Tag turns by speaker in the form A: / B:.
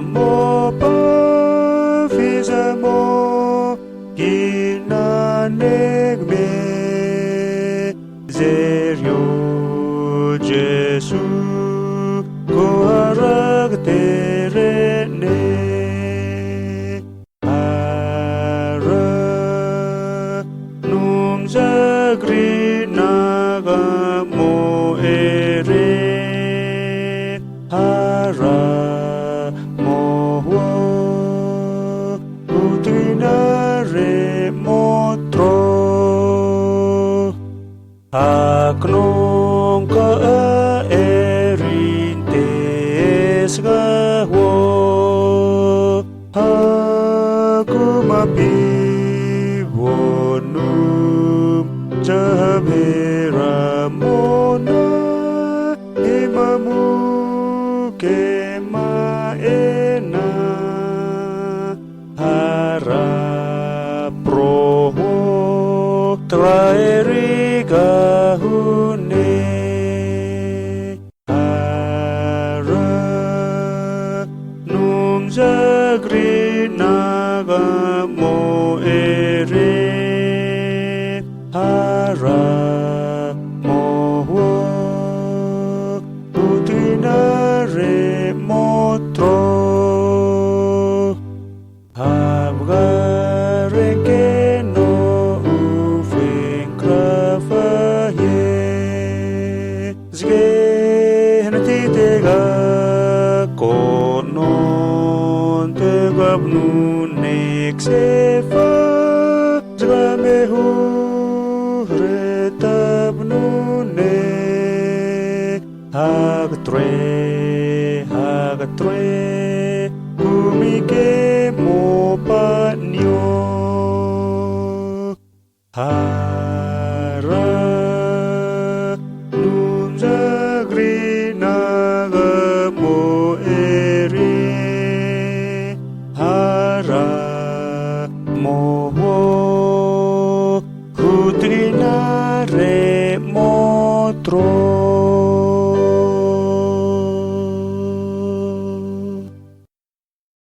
A: mo pa fiza mo kinanek me zerio Jesu ko harag tere ne hara num zagri naga mo ere hara mo utinare motro aknong ka erintes gawo aku mabibonum jabera mona imamu kemaena harap roh traeri gahune harap num zagri naga mo ere harap mo utinare motro habgare no ufeng kravaye zgen titega konon tegab nunek sefa zgamehu retab nune hagatre kumike mo panyo hara num zagri naga mo eri hara mo hutrinare motro